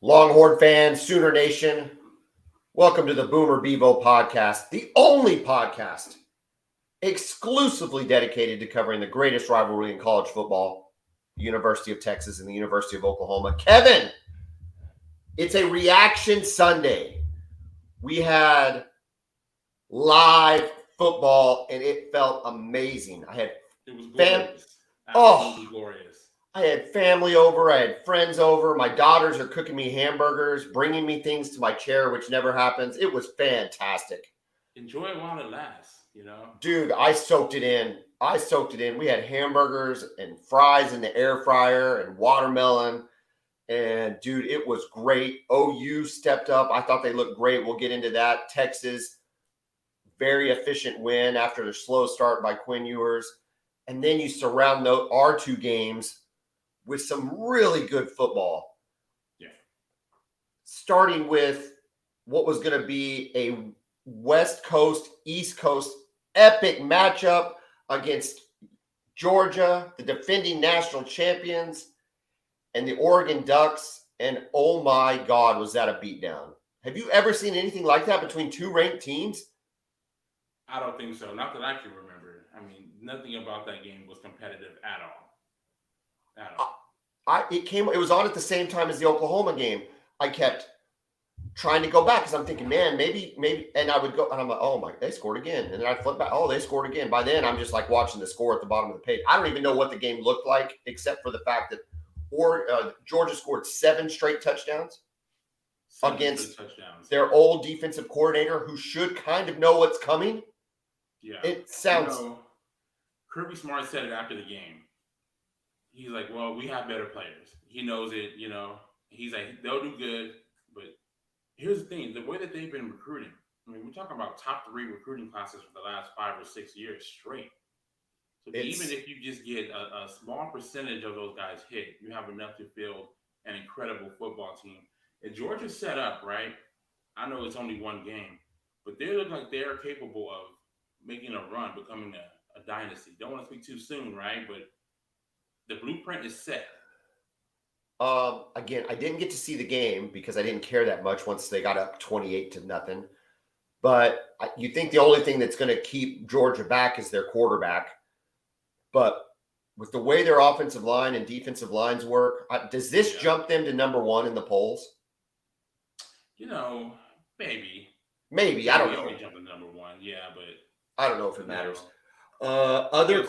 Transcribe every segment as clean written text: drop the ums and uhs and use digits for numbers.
Longhorn fans, Sooner Nation, welcome to the Bevo Podcast, the only podcast exclusively dedicated to covering the greatest rivalry in college football, the University of Texas and the University of Oklahoma. Kevin, it's a reaction Sunday. We had live football and it felt amazing. It was glorious. Absolutely glorious. I had family over. I had friends over. My daughters are cooking me hamburgers, bringing me things to my chair, which never happens. It was fantastic. Enjoy it while it lasts, you know? Dude, I soaked it in. We had hamburgers and fries in the air fryer and watermelon. And, dude, it was great. OU stepped up. I thought they looked great. We'll get into that. Texas, very efficient win after the slow start by Quinn Ewers. And then you surround our two games with some really good football. Yeah. Starting with what was going to be a West Coast, East Coast epic matchup against Georgia, the defending national champions, and the Oregon Ducks. And oh my God, was that a beatdown. Have you ever seen anything like that between two ranked teams? I don't think so. Not that I can remember. I mean, nothing about that game was competitive at all. It was on at the same time as the Oklahoma game. I kept trying to go back because I'm thinking, man, maybe, and I would go, and I'm like, oh my, they scored again, and then I flip back, oh, they scored again. By then, I'm just like watching the score at the bottom of the page. I don't even know what the game looked like, except for the fact that Georgia scored 7 straight touchdowns against their old defensive coordinator, who should kind of know what's coming. Yeah, it sounds. Kirby Smart said it after the game. He's like, well, we have better players. He knows it, you know. He's like, they'll do good. But here's the thing. The way that they've been recruiting, I mean, we're talking about top 3 recruiting classes for the last 5 or 6 years straight. So even if you just get a small percentage of those guys hit, you have enough to field an incredible football team. And Georgia's set up, right? I know it's only one game, but they look like they're capable of making a run, becoming a dynasty. Don't want to speak too soon, right? But the blueprint is set. Again, I didn't get to see the game because I didn't care that much once they got up 28-0. But you think the only thing that's going to keep Georgia back is their quarterback. But with the way their offensive line and defensive lines work, does this jump them to number 1 in the polls? You know, maybe. Maybe. I don't know. Jump to number 1, yeah, but I don't know if it matters. Other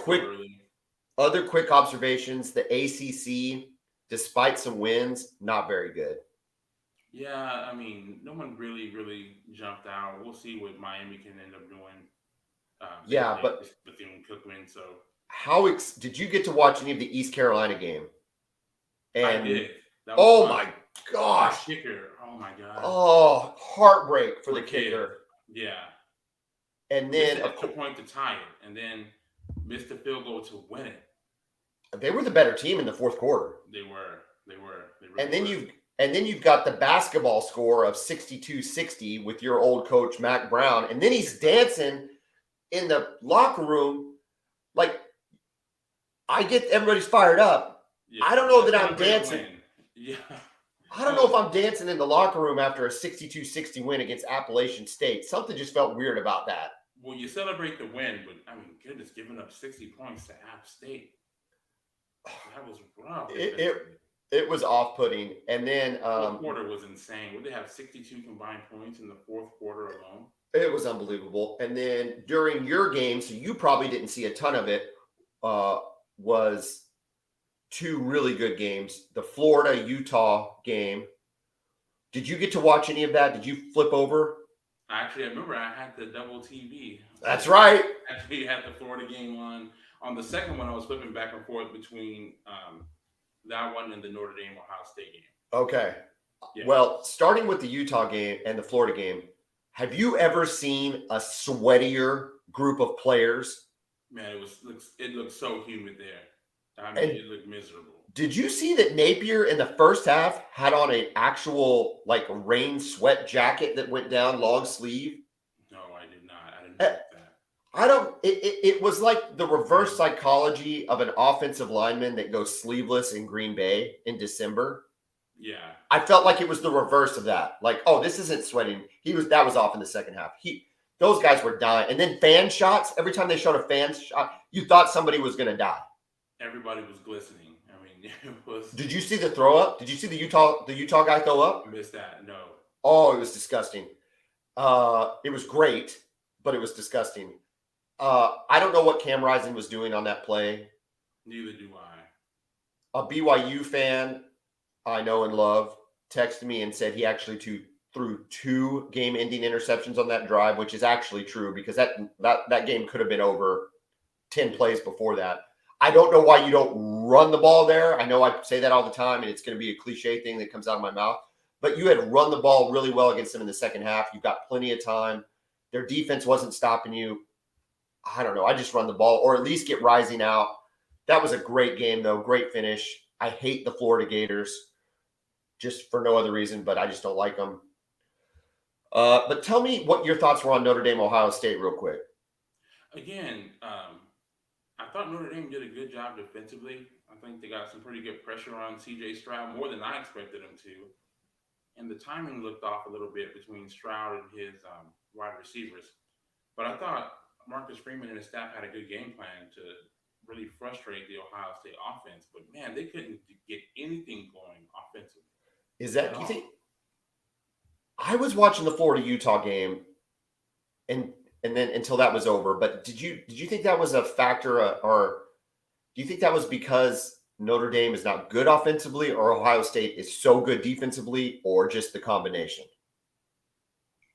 quick observations. The ACC, despite some wins, not very good. Yeah, I mean, no one really jumped out. We'll see what Miami can end up doing. But Bethune-Cookman. So, did you get to watch any of the East Carolina game? And, I did. Oh my gosh! The kicker. Oh my god! Oh, heartbreak for the kicker. Yeah. And then a point to tie it, and then missed the field goal to win it. They were the better team in the fourth quarter. They were. And then you've got the basketball score of 62-60 with your old coach Mac Brown, and then he's dancing in the locker room. Like, I get everybody's fired up. Yeah, I don't know that I'm dancing. Yeah. I don't know if I'm dancing in the locker room after a 62-60 win against Appalachian State. Something just felt weird about that. Well, you celebrate the win, but I mean, goodness, giving up 60 points to App State. That was rough. It was off-putting. And then fourth quarter was insane. Would they have 62 combined points in the fourth quarter alone? It was unbelievable. And then during your game, so you probably didn't see a ton of it, was 2 really good games. The Florida-Utah game. Did you get to watch any of that? Did you flip over? Actually, I remember I had the double TV. That's right. Actually, had the Florida game on. On the second one, I was flipping back and forth between that one and the Notre Dame-Ohio State game. Okay. Yeah. Well, starting with the Utah game and the Florida game, have you ever seen a sweatier group of players? Man, it looked so humid there. I mean, it looked miserable. Did you see that Napier in the first half had on an actual rain sweat jacket that went down long sleeve? No, I did not. I didn't know that. It was like the reverse psychology of an offensive lineman that goes sleeveless in Green Bay in December. Yeah. I felt like it was the reverse of that. Like, oh, this isn't sweating. That was off in the second half. Those guys were dying. And then fan shots, every time they showed a fan shot, you thought somebody was going to die. Everybody was glistening. I mean, it was. Did you see the throw up? Did you see the Utah guy throw up? I missed that. No. Oh, it was disgusting. It was great, but it was disgusting. I don't know what Cam Rising was doing on that play. Neither do I. A BYU fan I know and love texted me and said he actually threw 2 game-ending interceptions on that drive, which is actually true because that game could have been over 10 plays before that. I don't know why you don't run the ball there. I know I say that all the time, and it's going to be a cliche thing that comes out of my mouth. But you had run the ball really well against them in the second half. You've got plenty of time. Their defense wasn't stopping you. I don't know. I just run the ball or at least get Rising out. That was a great game, though. Great finish. I hate the Florida Gators just for no other reason, but I just don't like them. But tell me what your thoughts were on Notre Dame, Ohio State real quick. Again, I thought Notre Dame did a good job defensively. I think they got some pretty good pressure on C.J. Stroud, more than I expected them to. And the timing looked off a little bit between Stroud and his wide receivers. But I thought Marcus Freeman and his staff had a good game plan to really frustrate the Ohio State offense. But, man, they couldn't get anything going offensively. Is that, do you think? I was watching the Florida-Utah game and then until that was over. But did you think that was a factor or do you think that was because Notre Dame is not good offensively or Ohio State is so good defensively or just the combination?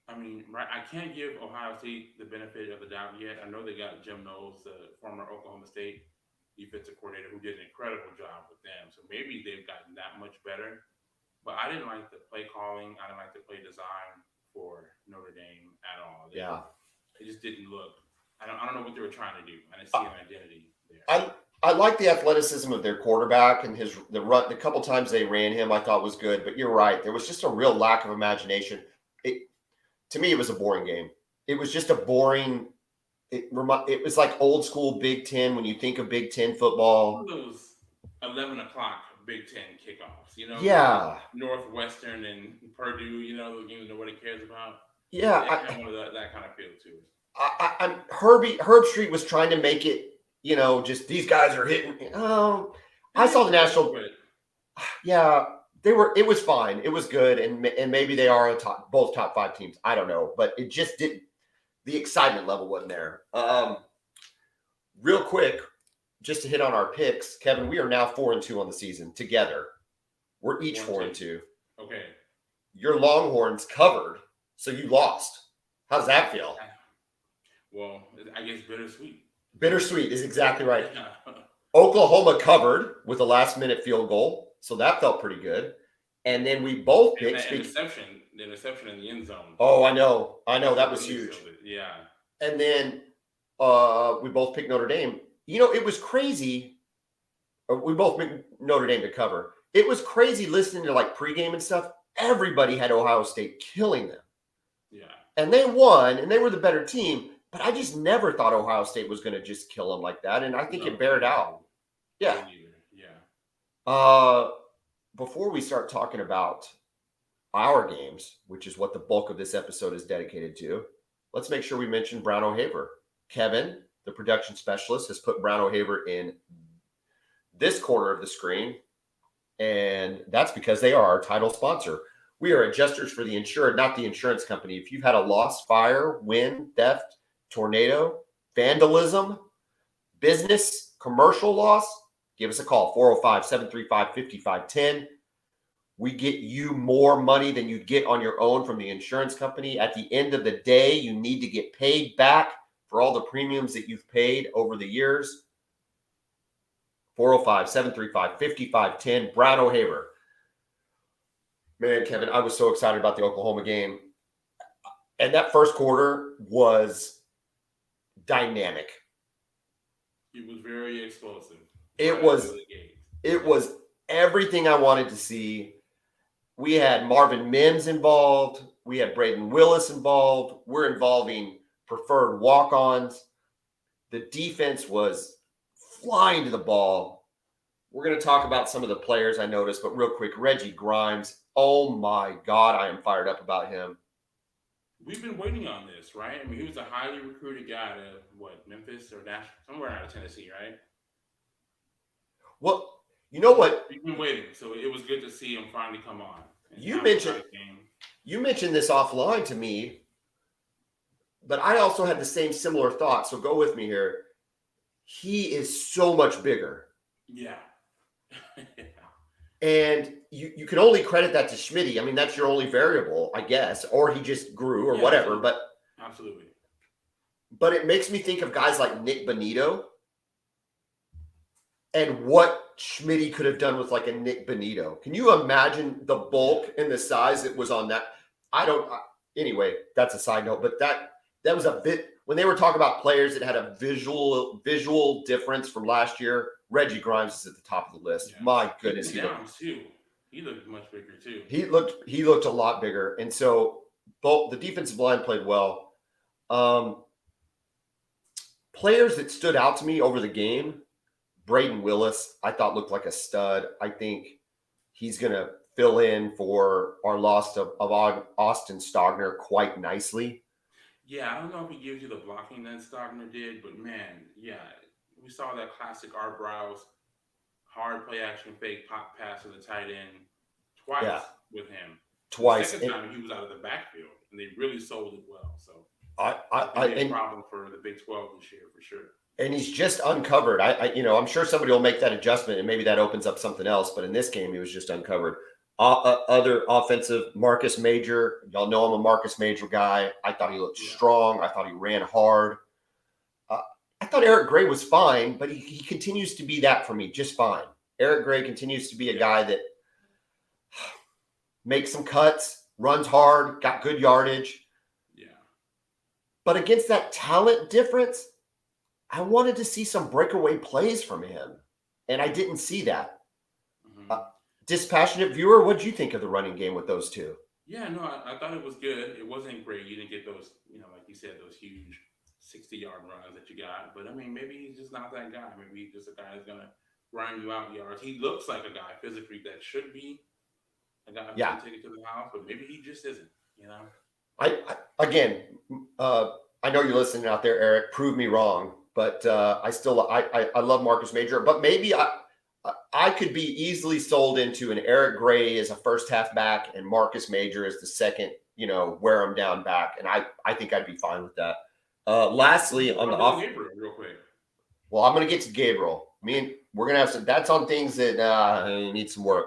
I mean, right, I can't give Ohio State the benefit of the doubt yet. I know they got Jim Knowles, the former Oklahoma State defensive coordinator, who did an incredible job with them. So maybe they've gotten that much better. But I didn't like the play calling. I didn't like the play design for Notre Dame at all. It just didn't look. I don't know what they were trying to do. I didn't see an identity there. I like the athleticism of their quarterback and the run. The couple times they ran him, I thought was good. But you're right. There was just a real lack of imagination. To me, it was a boring game. It was just a boring. It was like old school Big Ten when you think of Big Ten football. Those 11 o'clock Big Ten kickoffs, Yeah. Northwestern and Purdue, the games nobody cares about. Yeah. That kind of feel to it. Herb Street was trying to make it, just these guys are hitting. I saw the national. Yeah, it was fine. It was good. And maybe they are both top 5 teams. I don't know, but it just didn't, the excitement level wasn't there. Real quick, just to hit on our picks, Kevin, we are now 4-2 on the season together. We're each 4-2. Okay. Your Longhorns covered, so you lost. How does that feel? Well, I guess bittersweet. Bittersweet is exactly right. Oklahoma covered with a last-minute field goal, so that felt pretty good. And then we both picked the interception in the end zone. Oh, I know. That was huge. Yeah. And then we both picked Notre Dame. It was crazy. We both picked Notre Dame to cover. It was crazy listening to like pregame and stuff. Everybody had Ohio State killing them. Yeah. And they won, and they were the better team. But I just never thought Ohio State was going to just kill them like that. And I think it bared out. Yeah. Yeah. Before we start talking about our games, which is what the bulk of this episode is dedicated to, let's make sure we mention Brown O'Haver. Kevin, the production specialist, has put Brown O'Haver in this corner of the screen. And that's because they are our title sponsor. We are adjusters for the insured, not the insurance company. If you've had a loss, fire, wind, theft, tornado, vandalism, business, commercial loss, give us a call, 405-735-5510. We get you more money than you'd get on your own from the insurance company. At the end of the day, you need to get paid back for all the premiums that you've paid over the years. 405-735-5510, Brown O'Haver. Man, Kevin, I was so excited about the Oklahoma game. And that first quarter was dynamic. It was very explosive. It was everything I wanted to see. We had Marvin Mims involved. We had Braden Willis involved. We're involving preferred walk-ons. The defense was flying to the ball. We're going to talk about some of the players I noticed, but real quick, Reggie Grimes. Oh my God, I am fired up about him. We've been waiting on this, right? I mean, he was a highly recruited guy to Memphis or Nashville, somewhere out of Tennessee, right? Well, you know what? We've been waiting, so it was good to see him finally come on. You mentioned this offline to me, but I also had the same similar thought. So go with me here. He is so much bigger. Yeah. And you can only credit that to Schmitty. I mean, that's your only variable, I guess, or he just grew or whatever. Absolutely. But it makes me think of guys like Nick Bonito and what Schmitty could have done with like a Nick Bonito. Can you imagine the bulk and the size that was on that? Anyway, that's a side note, but that was a bit when they were talking about players that had a visual difference from last year. Reggie Grimes is at the top of the list. Yeah. My goodness, he looked much bigger too. He looked a lot bigger, and so both the defensive line played well. Players that stood out to me over the game, Braden Willis, I thought looked like a stud. I think he's going to fill in for our loss of Austin Stogner quite nicely. Yeah, I don't know if he gives you the blocking that Stogner did, but man, yeah, we saw that classic Art Browse hard play action fake pop pass to the tight end twice with him. Twice. The second time he was out of the backfield, and they really sold it well. So a problem for the Big 12 this year for sure. And he's just uncovered. I'm sure somebody will make that adjustment, and maybe that opens up something else. But in this game, he was just uncovered. Other offensive, Marcus Major. Y'all know I'm a Marcus Major guy. I thought he looked strong. I thought he ran hard. I thought Eric Gray was fine, but he continues to be that for me, just fine. Eric Gray continues to be a guy that makes some cuts, runs hard, got good yardage. Yeah. But against that talent difference, I wanted to see some breakaway plays from him, and I didn't see that. Mm-hmm. Dispassionate viewer, what did you think of the running game with those two? Yeah, no, I thought it was good. It wasn't great. You didn't get those, like you said, those huge 60-yard runs that you got. But, I mean, maybe he's just not that guy. Maybe he's just a guy who's going to grind you out yards. He looks like a guy physically that should be a guy who can take it to the house, but maybe he just isn't, I know you're listening out there, Eric. Prove me wrong. But I love Marcus Major. But maybe I could be easily sold into an Eric Gray as a first half back and Marcus Major as the second, wear him down back. And I think I'd be fine with that. Lastly, on the Gabriel, real quick. Well, I'm going to get to Gabriel. We're going to have some. That's on things that need some work.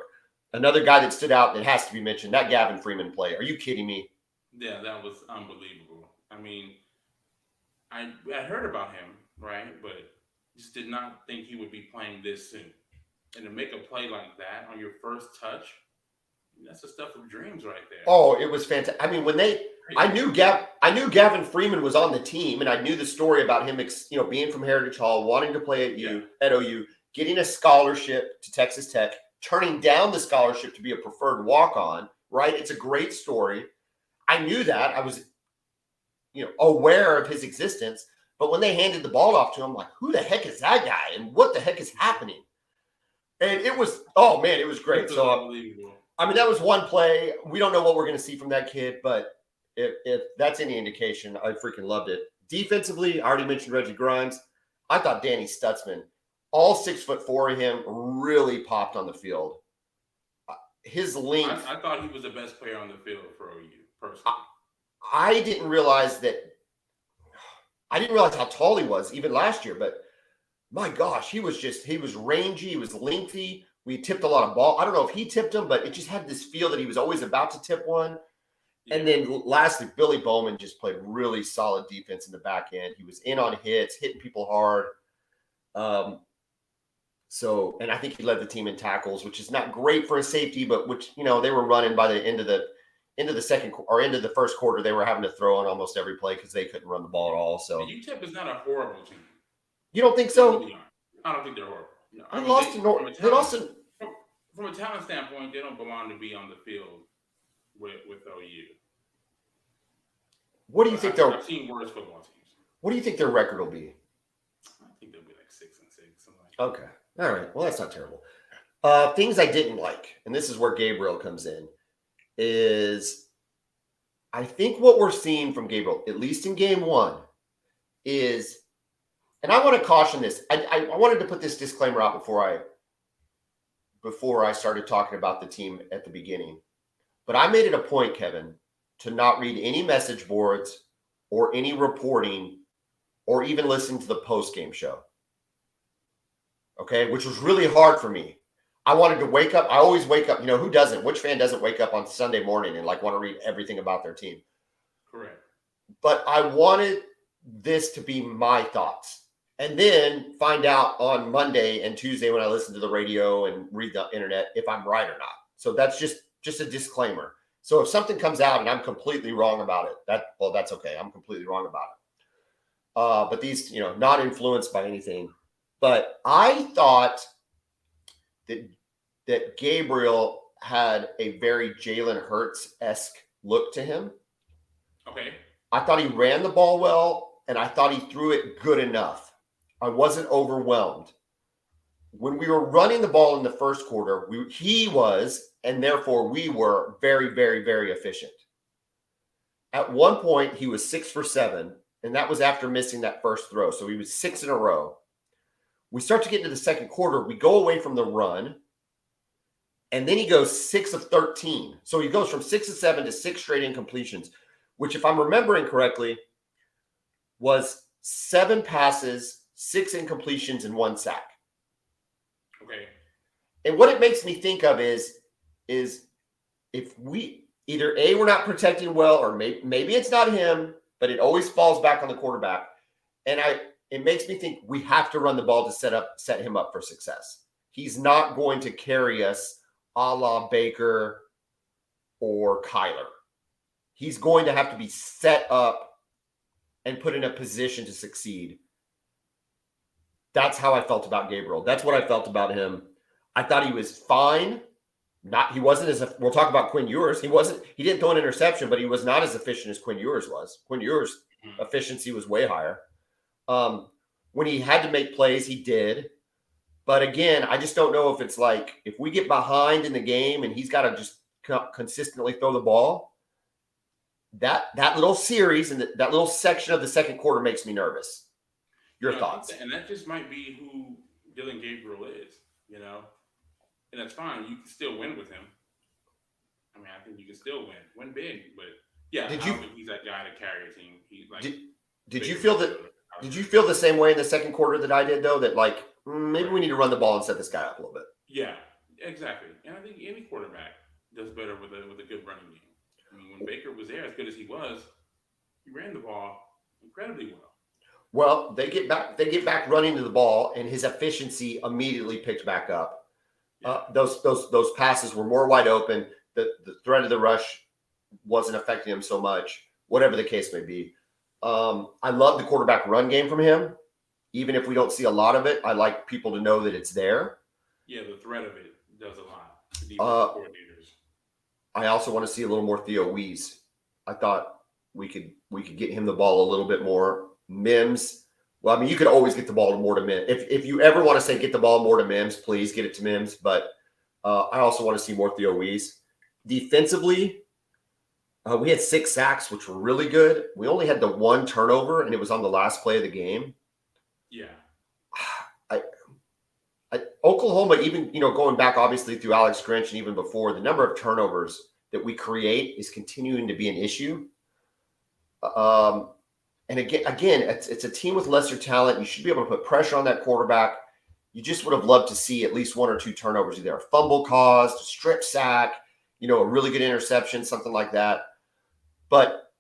Another guy that stood out that has to be mentioned, that Gavin Freeman play. Are you kidding me? Yeah, that was unbelievable. I mean, I heard about him, right? But just did not think he would be playing this soon. And to make a play like that on your first touch, that's the stuff of dreams right there. Oh, it was fantastic. I mean, I knew Gavin Freeman was on the team, and I knew the story about him, being from Heritage Hall, wanting to play at OU, getting a scholarship to Texas Tech, turning down the scholarship to be a preferred walk-on, right? It's a great story. I knew that. I was, aware of his existence. But when they handed the ball off to him, I'm like, who the heck is that guy? And what the heck is happening? And it was, it was great. So, that was one play. We don't know what we're going to see from that kid, but if that's any indication, I freaking loved it. Defensively, I already mentioned Reggie Grimes. I thought Danny Stutzman, all 6'4" of him, really popped on the field. His length. I thought he was the best player on the field for OU, personally. I didn't realize how tall he was even last year, but my gosh, he was rangy. He was lengthy. We tipped a lot of ball. I don't know if he tipped him, but it just had this feel that he was always about to tip one. Yeah. And then lastly, Billy Bowman just played really solid defense in the back end. He was in on hits, hitting people hard. And I think he led the team in tackles, which is not great for a safety, but which, they were running by the end of the second or into the first quarter. They were having to throw on almost every play because they couldn't run the ball at all. So UTEP is not a horrible team. You don't think so? I don't think they're horrible. From a talent standpoint, they don't belong to be on the field with OU. What do you think I've seen worse football teams. What do you think their record will be? I think they'll be like 6-6, something like that. Okay. All right. Well, that's not terrible. Things I didn't like, and this is where Gabriel comes in, is I think what we're seeing from Gabriel, at least in game one, is, and I want to caution this. I wanted to put this disclaimer out before I started talking about the team at the beginning. But I made it a point, Kevin, to not read any message boards or any reporting or even listen to the post-game show. Okay, which was really hard for me. I wanted to wake up. I always wake up. Who doesn't? Which fan doesn't wake up on Sunday morning and want to read everything about their team? Correct. But I wanted this to be my thoughts. And then find out on Monday and Tuesday when I listen to the radio and read the internet if I'm right or not. So that's just a disclaimer. So if something comes out and I'm completely wrong about it, that's okay. I'm completely wrong about it. But these, not influenced by anything. But I thought that Gabriel had a very Jalen Hurts-esque look to him. Okay. I thought he ran the ball well, and I thought he threw it good enough. I wasn't overwhelmed. When we were running the ball in the first quarter, he was, and therefore we were very, very, very efficient. At one point, he was 6 for 7, and that was after missing that first throw. So he was 6 in a row. We start to get into the second quarter. We go away from the run, and then he goes 6 of 13. So he goes from 6 of 7 to 6 straight incompletions, which, if I'm remembering correctly, was 7 passes, 6 incompletions, and 1 sack. Okay. And what it makes me think of is if we either we're not protecting well, or maybe it's not him, but it always falls back on the quarterback. And it makes me think we have to run the ball to set him up for success. He's not going to carry us a la Baker or Kyler. He's going to have to be set up and put in a position to succeed. That's how I felt about Gabriel. That's what I felt about him. I thought he was fine. He wasn't we'll talk about Quinn Ewers. He didn't throw an interception, but he was not as efficient as Quinn Ewers was. Quinn Ewers' efficiency was way higher. When he had to make plays, he did. But again, I just don't know if it's if we get behind in the game and he's got to just consistently throw the ball, that little series and that little section of the second quarter makes me nervous. Your thoughts? And that just might be who Dylan Gabriel is, and that's fine. You can still win with him. I mean, I think you can still win big, but yeah, I don't think he's that guy to carry a team. He's Did you feel that? Did you feel the same way in the second quarter that I did, though? That maybe we need to run the ball and set this guy up a little bit. Yeah, exactly. And I think any quarterback does better with a good running game. I mean, when Baker was there, as good as he was, he ran the ball incredibly well. Well, they get back running to the ball, and his efficiency immediately picked back up. Yeah. Those passes were more wide open. The threat of the rush wasn't affecting him so much. Whatever the case may be, I love the quarterback run game from him. Even if we don't see a lot of it, I like people to know that it's there. Yeah, the threat of it does a lot. The defensive coordinators. I also want to see a little more Theo Wease. I thought we could get him the ball a little bit more. Mims. Well, I mean, you could always get the ball more to Mims. If you ever want to say get the ball more to Mims, please get it to Mims. But I also want to see more Theo Wease. Defensively, we had 6 sacks, which were really good. We only had the 1 turnover, and it was on the last play of the game. Yeah. Oklahoma, even going back obviously through Alex Grinch and even before, the number of turnovers that we create is continuing to be an issue. And again, it's a team with lesser talent. You should be able to put pressure on that quarterback. You just would have loved to see at least 1 or 2 turnovers, either a fumble caused, a strip sack, a really good interception, something like that. But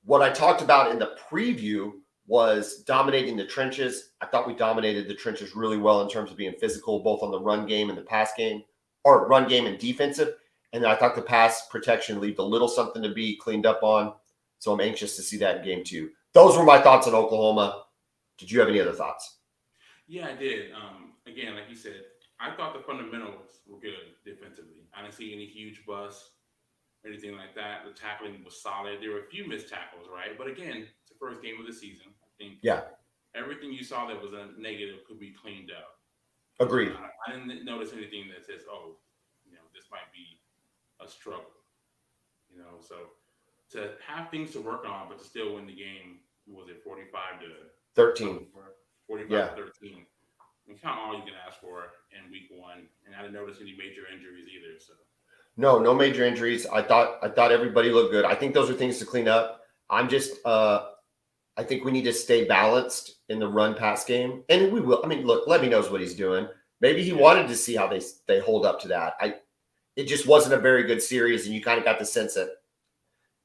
what I talked about in the preview was dominating the trenches. I thought we dominated the trenches really well in terms of being physical, both on the run game and the pass game, or run game and defensive. And then I thought the pass protection left a little something to be cleaned up on. So I'm anxious to see that in game 2. Those were my thoughts on Oklahoma. Did you have any other thoughts? Yeah, I did. Again, like you said, I thought the fundamentals were good defensively. I didn't see any huge busts or anything like that. The tackling was solid. There were a few missed tackles, right? But again, it's the first game of the season. I think everything you saw that was a negative could be cleaned up. Agreed. I didn't notice anything that says, oh, this might be a struggle. So to have things to work on, but to still win the game, was it 13. 45 Yeah. to 13? It's kind of all you can ask for in week one. And I didn't notice any major injuries either. So No major injuries. I thought everybody looked good. I think those are things to clean up. I'm just I think we need to stay balanced in the run pass game. And we will. I mean, look, Levy knows what he's doing. Maybe he wanted to see how they hold up to that. It just wasn't a very good series, and you kind of got the sense that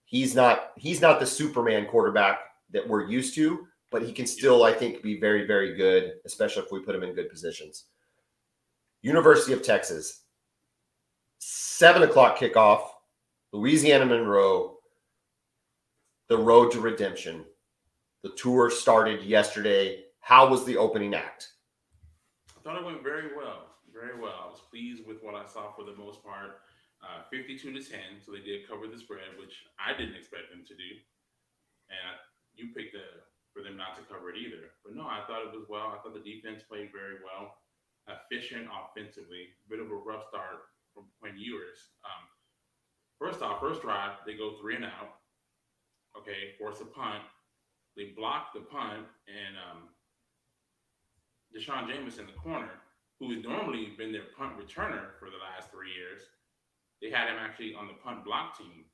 he's not the Superman quarterback that we're used to, but he can still, I think, be very, very good, especially if we put him in good positions. University of Texas, 7:00 kickoff, Louisiana Monroe, the road to redemption. The tour started yesterday. How was the opening act? I thought it went very well. Very well. I was pleased with what I saw for the most part. 52 to 10, so they did cover the spread, which I didn't expect them to do. And you picked for them not to cover it either. But no, I thought it was well. I thought the defense played very well. Efficient offensively. Bit of a rough start from Quinn Ewers. First drive, they go 3 and out. Okay, force a punt. They block the punt, and Deshaun Jameson, the corner, who has normally been their punt returner for the last 3 years, they had him actually on the punt block team.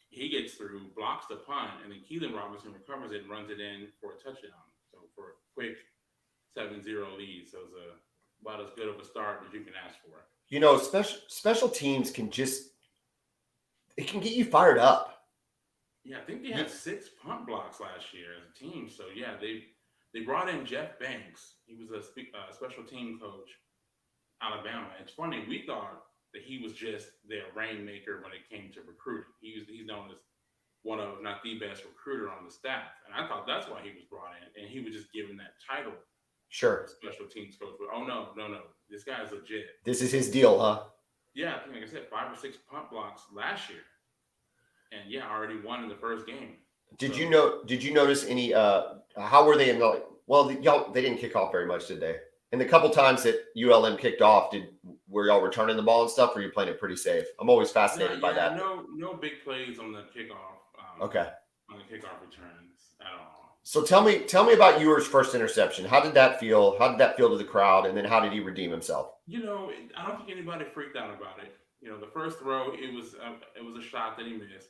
He gets through, blocks the punt, and then Keelan Robinson recovers it and runs it in for a touchdown. So for a quick 7-0 lead. So it's about as good of a start as you can ask for. Special teams can it can get you fired up. Yeah, I think they had 6 punt blocks last year as a team. So, yeah, they brought in Jeff Banks. He was a special team coach, Alabama. It's funny, we thought that he was just their rainmaker when it came to recruiting. He's known as one of, not the best recruiter on the staff. And I thought that's why he was brought in. And he was just given that title. Sure. Special teams coach. But, no. This guy's legit. This is his deal, huh? Yeah, I think, like I said, 5 or 6 punt blocks last year. And yeah, already won in the first game. Did you notice any? How were they in the? Well, they didn't kick off very much, did they? And the couple times that ULM kicked off, were y'all returning the ball and stuff? Or were you playing it pretty safe? I'm always fascinated by that. No big plays on the kickoff. Okay. On the kickoff returns at all. So tell me about Ewers' first interception. How did that feel? How did that feel to the crowd? And then how did he redeem himself? I don't think anybody freaked out about it. The first throw, it was a shot that he missed.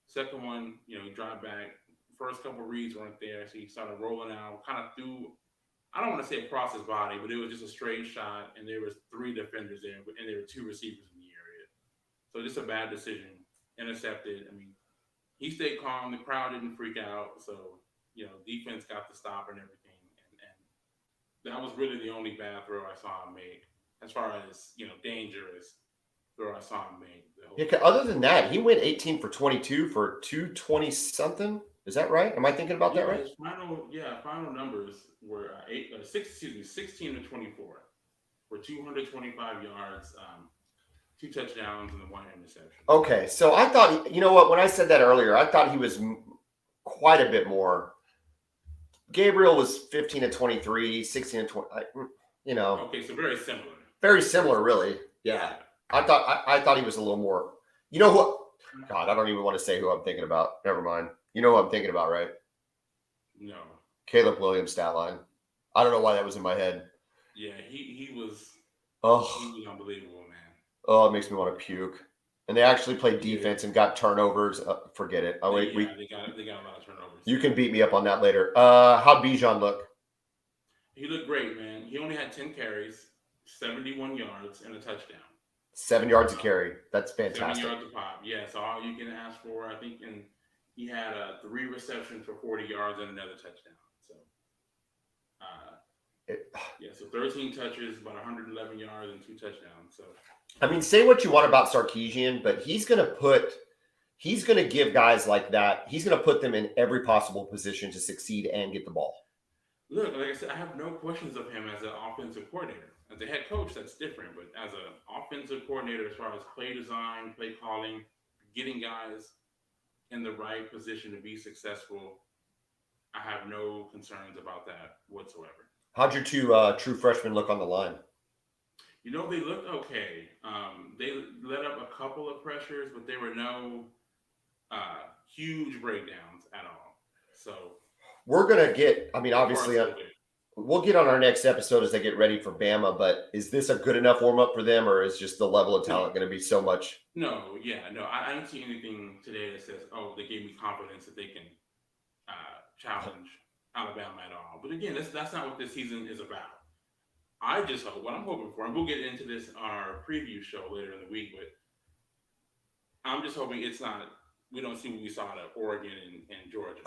Second one, he dropped back. First couple reads weren't there, so he started rolling out, kind of threw, I don't want to say across his body, but it was just a straight shot, and there was 3 defenders there, and there were 2 receivers in the area. So just a bad decision. Intercepted. I mean, he stayed calm. The crowd didn't freak out. So, defense got the stop and everything. And that was really the only bad throw I saw him make. As far as, dangerous throw I saw him make. Yeah, other than that, he went 18 for 22 for 220 something. Is that right? Am I thinking about that right? His final numbers were 16 to 24 for 225 yards, 2 touchdowns, and 1 interception. Okay, so I thought, when I said that earlier, I thought he was quite a bit more. Gabriel was 15 to 23, 16 to 20. Okay, so very similar. Very similar, really. Yeah. I thought he was a little more. You know what? God, I don't even want to say who I'm thinking about. Never mind. You know who I'm thinking about, right? No. Caleb Williams' stat line. I don't know why that was in my head. Yeah, he was. Oh, he was unbelievable, man. Oh, it makes me want to puke. And they actually played defense and got turnovers. Forget it. They got a lot of turnovers. You can beat me up on that later. How'd Bijan look? He looked great, man. He only had 10 carries, 71 yards, and a touchdown. 7 yards a carry. That's fantastic. 7 yards a pop. Yeah, so all you can ask for, I think, and he had 3 receptions for 40 yards and another touchdown. So, so 13 touches, about 111 yards, and 2 touchdowns. So, I mean, say what you want about Sarkisian, but he's going to give guys like that, he's going to put them in every possible position to succeed and get the ball. Look, like I said, I have no questions of him as an offensive coordinator. As a head coach, that's different. But as an offensive coordinator, as far as play design, play calling, getting guys in the right position to be successful, I have no concerns about that whatsoever. How'd your 2 true freshmen look on the line? They looked okay. They let up a couple of pressures, but there were no huge breakdowns at all. So We're going to get, I mean, so far obviously, so good. we'll get on our next episode as they get ready for Bama, but is this a good enough warm up for them, or is just the level of talent going to be so much? No, yeah, no. I didn't see anything today that says, "Oh, they gave me confidence that they can challenge Alabama at all." But again, that's not what this season is about. I just hope what I'm hoping for, and we'll get into this on our preview show later in the week, but I'm just hoping it's not. We don't see what we saw at Oregon and Georgia.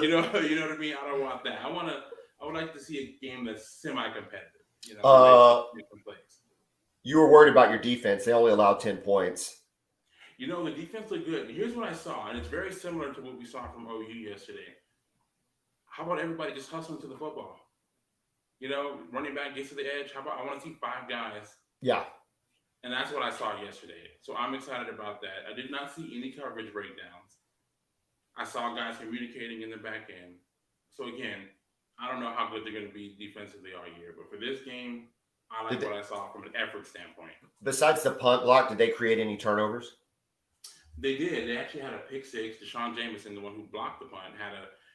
You know what I mean. I don't want that. I would like to see a game that's semi-competitive. Some plays. You were worried about your defense. They only allowed 10 points. The defense looked good. And here's what I saw, and it's very similar to what we saw from OU yesterday. How about everybody just hustling to the football? Running back gets to the edge. How about I want to see 5 guys? Yeah. And that's what I saw yesterday. So I'm excited about that. I did not see any coverage breakdowns. I saw guys communicating in the back end. So again, I don't know how good they're going to be defensively all year, but for this game, I like what I saw from an effort standpoint. Besides the punt block, did they create any turnovers? They did. They actually had a pick six. Deshaun Jameson, the one who blocked the punt,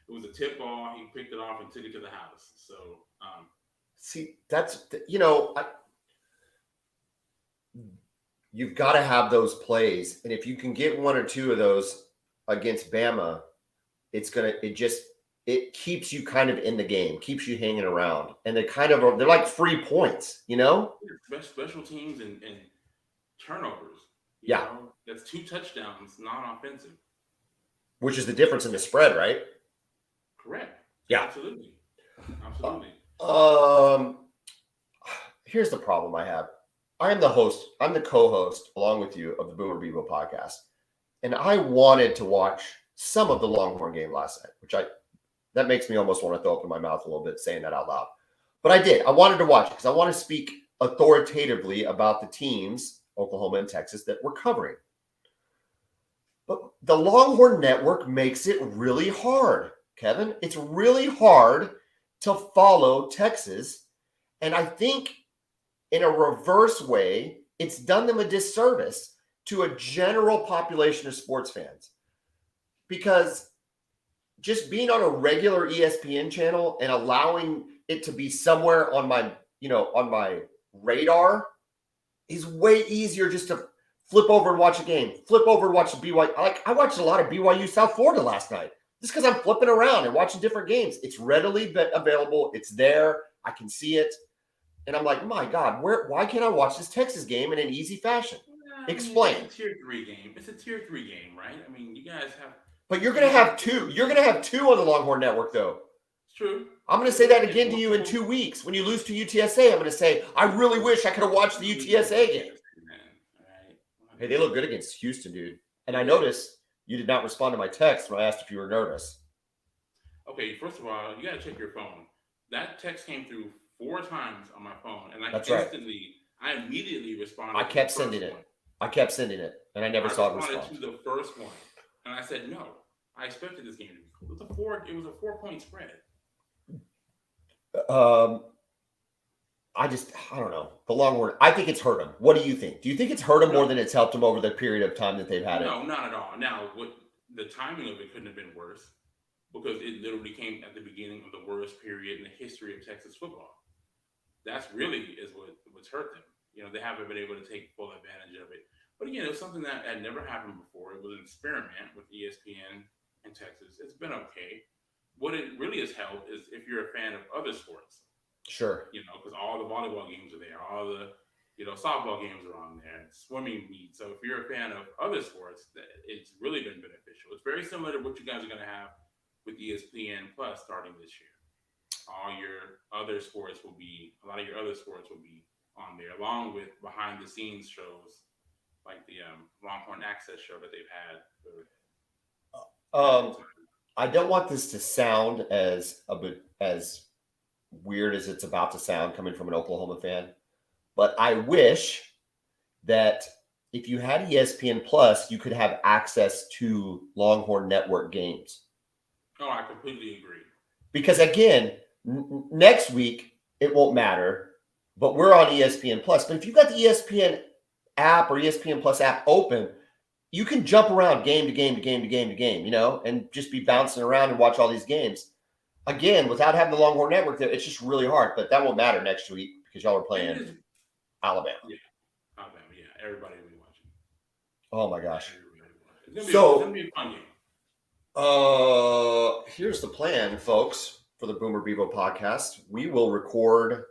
it was a tip ball. He picked it off and took it to the house. So, see, that's you've got to have those plays, and if you can get 1 or 2 of those against Bama, it keeps you kind of in the game, keeps you hanging around, and they're like free points, Special teams and turnovers. That's 2 touchdowns, non-offensive. Which is the difference in the spread, right? Correct. Yeah. Absolutely. Here's the problem I have. I'm the co-host along with you of the Boomer Bevo podcast. And I wanted to watch some of the Longhorn game last night, that makes me almost want to throw up in my mouth a little bit saying that out loud. But I did. I wanted to watch it because I want to speak authoritatively about the teams, Oklahoma and Texas, that we're covering. But the Longhorn Network makes it really hard, Kevin. It's really hard to follow Texas. And I think in a reverse way, it's done them a disservice to a general population of sports fans. Because just being on a regular ESPN channel and allowing it to be somewhere on my radar is way easier just to flip over and watch a game, flip over and watch the BYU. I watched a lot of BYU South Florida last night just because I'm flipping around and watching different games. It's readily available. It's there. I can see it. And I'm like, my God, why can't I watch this Texas game in an easy fashion? Explain. It's a tier 3 game. It's a tier 3 game, right? I mean, you guys have. But you're going to have 2. You're going to have 2 on the Longhorn Network, though. It's true. I'm going to say that again to you in 2 weeks. When you lose to UTSA, I'm going to say, I really wish I could have watched the UTSA game. Hey, they look good against Houston, dude. And I noticed you did not respond to my text when I asked if you were nervous. Okay, first of all, you got to check your phone. That text came through 4 times on my phone, and I immediately responded. I kept sending it, and I never saw it respond. I responded to the first one, and I said no. I expected this game to be cool. It was a 4-point spread. I don't know. The Longhorn, I think it's hurt them. What do you think? Do you think it's hurt them more than it's helped them over the period of time that they've had it? No, not at all. Now, the timing of it couldn't have been worse because it literally came at the beginning of the worst period in the history of Texas football. That's really is what's hurt them. They haven't been able to take full advantage of it. But again, it was something that had never happened before. It was an experiment with ESPN and Texas. It's been okay. What it really has helped is if you're a fan of other sports. Sure. Because all the volleyball games are there. All the, softball games are on there. Swimming meets. So if you're a fan of other sports, it's really been beneficial. It's very similar to what you guys are going to have with ESPN Plus starting this year. A lot of your other sports will be on there, along with behind the scenes shows like the Longhorn Access show that they've had. I don't want this to sound as weird as it's about to sound coming from an Oklahoma fan, but I wish that if you had ESPN Plus, you could have access to Longhorn Network games. Oh, I completely agree. Because again, next week, it won't matter but we're on ESPN Plus. But if you've got the ESPN app or ESPN Plus app open, you can jump around game to game to game to game to game, and just be bouncing around and watch all these games. Again, without having the Longhorn Network there, it's just really hard. But that won't matter next week because y'all are playing Alabama. Yeah, Alabama. Yeah, everybody will be watching. Oh my gosh! It's gonna be a fun game. Here's the plan, folks, for the Boomer Bevo podcast. We will record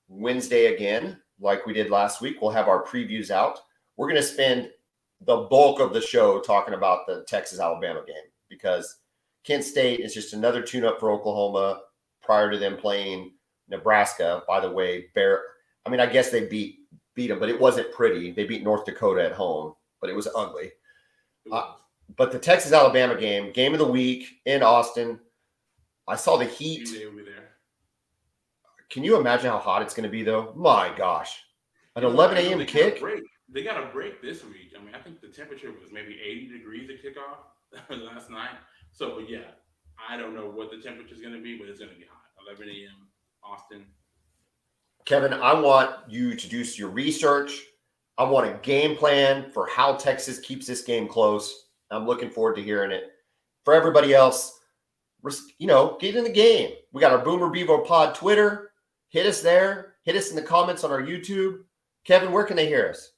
Wednesday again, like we did last week. We'll have our previews out. We're going to spend the bulk of the show talking about the Texas-Alabama game because Kent State is just another tune-up for Oklahoma prior to them playing Nebraska. By the way, I guess they beat them, but it wasn't pretty. They beat North Dakota at home, but it was ugly. But the Texas-Alabama game of the week in Austin, I saw the heat. Over there. Can you imagine how hot it's going to be, though? My gosh. An 11 a.m. kick? They got a break this week. I think the temperature was maybe 80 degrees at kickoff last night. So, but yeah, I don't know what the temperature is going to be, but it's going to be hot. 11 a.m. Austin. Kevin, I want you to do your research. I want a game plan for how Texas keeps this game close. I'm looking forward to hearing it. For everybody else, get in the game. We got our Boomer Bevo Pod Twitter. Hit us there. Hit us in the comments on our YouTube. Kevin, where can they hear us?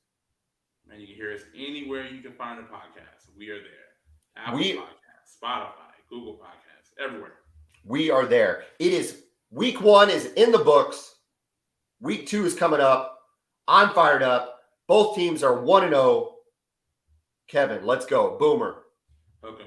Man, you can hear us anywhere you can find a podcast. We are there. Apple Podcasts, Spotify, Google Podcasts, everywhere. We are there. It is week 1 is in the books. Week 2 is coming up. I'm fired up. Both teams are 1-0. Kevin, let's go. Boomer. Welcome.